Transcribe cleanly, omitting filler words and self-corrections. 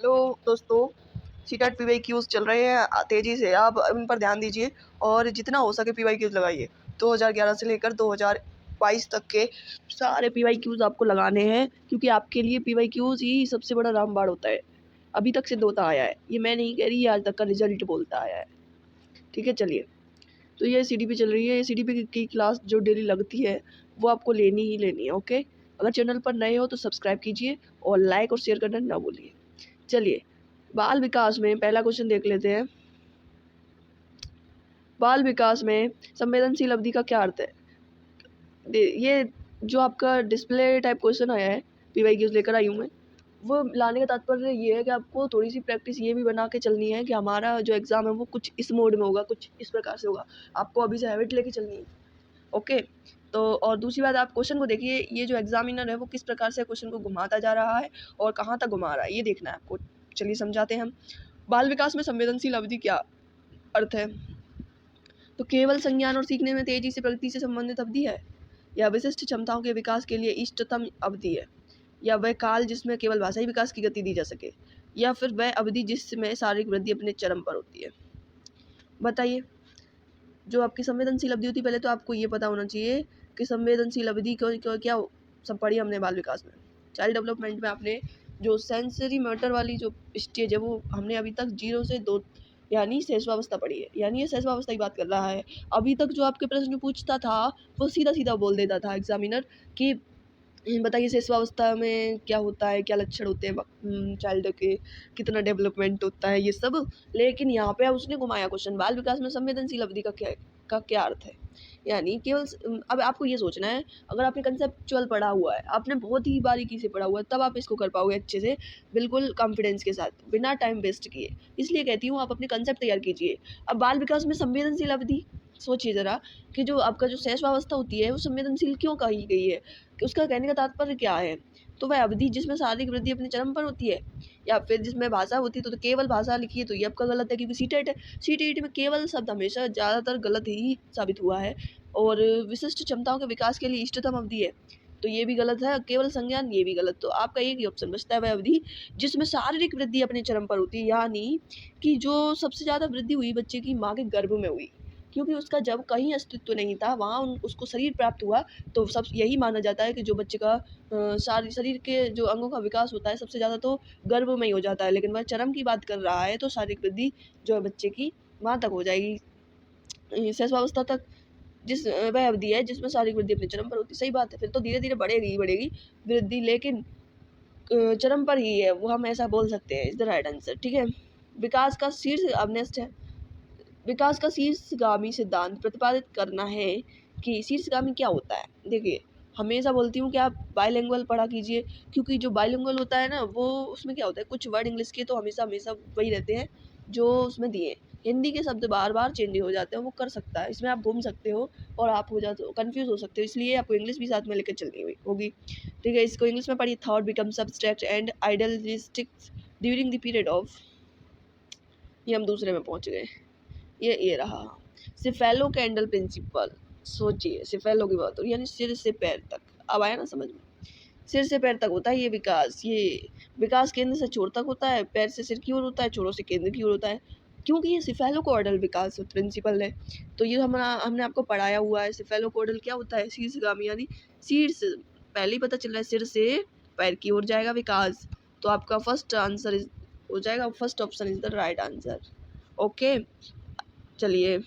Hello दोस्तों, CTET PYQs चल रहे हैं तेज़ी से। आप इन पर ध्यान दीजिए और जितना हो सके पीवाईक्यूज लगाइए। 2011 से लेकर 2022 तक के सारे पीवाईक्यूज आपको लगाने हैं, क्योंकि आपके लिए पीवाईक्यूज ही सबसे बड़ा रामबाण होता है। अभी तक सिद्ध होता आया है, ये मैं नहीं कह रही, आज तक का रिजल्ट बोलता आया है। ठीक है, चलिए। तो ये CDP चल रही है। ये CDP की क्लास जो डेली लगती है वो आपको लेनी ही लेनी है। ओके, अगर चैनल पर नए हो तो सब्सक्राइब कीजिए और लाइक और शेयर करना ना भूलिए। चलिए, बाल विकास में पहला क्वेश्चन देख लेते हैं। बाल विकास में संवेदनशील अवधि का क्या अर्थ है? ये जो आपका डिस्प्ले टाइप क्वेश्चन आया है, पीवाईक्यूज लेकर आई हूँ मैं, वो लाने का तात्पर्य ये है कि आपको थोड़ी सी प्रैक्टिस ये भी बना के चलनी है कि हमारा जो एग्ज़ाम है वो कुछ इस मोड में होगा, कुछ इस प्रकार से होगा। आपको अभी से हैबिट लेके चलनी है। ओके, तो और दूसरी बात, आप क्वेश्चन को देखिए। ये जो एग्जामिनर है वो किस प्रकार से क्वेश्चन को घुमाता जा रहा है और कहाँ तक घुमा रहा है, ये देखना है आपको। चलिए समझाते हैं हम। बाल विकास में संवेदनशील अवधि क्या अर्थ है? तो केवल संज्ञान और सीखने में तेजी से प्रगति से संबंधित अवधि है, या विशिष्ट क्षमताओं के विकास के लिए इष्टतम अवधि है, या वह काल जिसमें केवल भाषाई विकास की गति दी जा सके, या फिर वह अवधि जिसमें शारीरिक वृद्धि अपने चरम पर होती है। बताइए। जो आपकी संवेदनशील अवधि होती है, पहले तो आपको ये पता होना चाहिए कि संवेदनशील अवधि क्या सब पढ़ी हमने बाल विकास में। चाइल्ड डेवलपमेंट में आपने जो सेंसरी मोटर वाली जो स्टेज है वो हमने अभी तक 0 से 2 यानी शैशवावस्था पढ़ी है। यानी ये शैशवावस्था की बात कर रहा है। अभी तक जो आपके प्रश्न पूछता था वो सीधा सीधा बोल देता था एग्जामिनर कि बताइए शैशवावस्था में क्या होता है, क्या लक्षण होते हैं चाइल्ड के, कितना डेवलपमेंट होता है, ये सब। लेकिन यहाँ पे उसने घुमाया क्वेश्चन, बाल विकास में संवेदनशील अवधि का क्या अर्थ है। यानी केवल अब आपको ये सोचना है, अगर आपने कंसेप्चुअल पढ़ा हुआ है, आपने बहुत ही बारीकी से पढ़ा हुआ है, तब आप इसको कर पाओगे अच्छे से, बिल्कुल कॉन्फिडेंस के साथ, बिना टाइम वेस्ट किए। इसलिए कहती हूँ आप अपने कंसेप्ट तैयार कीजिए। अब बाल विकास में संवेदनशील अवधि सोचिए ज़रा कि जो आपका जो शैशवावस्था होती है वो संवेदनशील क्यों कही गई है, कि उसका कहने का तात्पर्य क्या है? तो वह अवधि जिसमें शारीरिक वृद्धि अपने चरम पर होती है, या फिर जिसमें भाषा होती है। तो केवल भाषा लिखिए तो ये आपका गलत है, क्योंकि सीटेट है। सीटेट में केवल शब्द हमेशा ज़्यादातर गलत ही साबित हुआ है। और विशिष्ट क्षमताओं के विकास के लिए इष्टतम अवधि है, तो ये भी गलत है। केवल संज्ञान, ये भी गलत। तो आपका एक ही ऑप्शन बचता है, वह अवधि जिसमें शारीरिक वृद्धि अपने चरम पर होती है, यानी कि जो सबसे ज़्यादा वृद्धि हुई बच्चे की माँ के गर्भ में हुई, क्योंकि उसका जब कहीं अस्तित्व नहीं था वहाँ उसको शरीर प्राप्त हुआ। तो सब यही माना जाता है कि जो बच्चे का शरीर के जो अंगों का विकास होता है सबसे ज़्यादा तो गर्भ में ही हो जाता है। लेकिन वह चरम की बात कर रहा है, तो शारीरिक वृद्धि जो है बच्चे की माँ तक हो जाएगी, शैशवावस्था तक, जिस वह अवधि है जिसमें शारीरिक वृद्धि अपने चरम पर होती है। सही बात है, फिर तो धीरे धीरे बढ़ेगी ही बढ़ेगी वृद्धि, लेकिन चरम पर ही है वो, हम ऐसा बोल सकते हैं। Is the right answer. ठीक है, विकास का शीर्ष अब नेक्स्ट है, विकास का शीर्षगामी सिद्धांत प्रतिपादित करना है कि शीर्षगामी क्या होता है। देखिए, हमेशा बोलती हूँ कि आप बाइलिंगुअल पढ़ा कीजिए, क्योंकि जो बाइलिंगुअल होता है ना, वो उसमें क्या होता है, कुछ वर्ड इंग्लिश के तो हमेशा हमेशा वही रहते हैं जो उसमें दिए। हिंदी के शब्द बार बार चेंज हो जाते हैं, वो कर सकता है, इसमें आप घूम सकते हो और आप हो जाते हो कन्फ्यूज हो सकते हो, इसलिए आपको इंग्लिश भी साथ में लेकर चलनी होगी। ठीक है, इसको इंग्लिश में पढ़िए। Thought becomes abstract and idealistic during the period of, ये हम दूसरे में पहुँच गए। ये रहा सिफेलो कैंडल प्रिंसिपल। सोचिए, सिफेलो की बात हो, यानी सिर से पैर तक। अब आया ना समझ में? सिर से पैर तक होता है ये विकास। ये विकास केंद्र से छोर तक होता है, पैर से सिर की ओर होता है, छोरों से केंद्र की ओर होता है, क्योंकि ये सिफेलो कोऑर्डल विकास प्रिंसिपल है। तो ये हमने आपको पढ़ाया हुआ है। सिफेलो कोऑर्डल क्या होता है? शीर्षगामी, यानी शीर्ष, पहले ही पता चल रहा है, सिर से पैर की ओर जाएगा विकास। तो आपका फर्स्ट आंसर हो जाएगा, first option is the right answer. Okay, चलिए।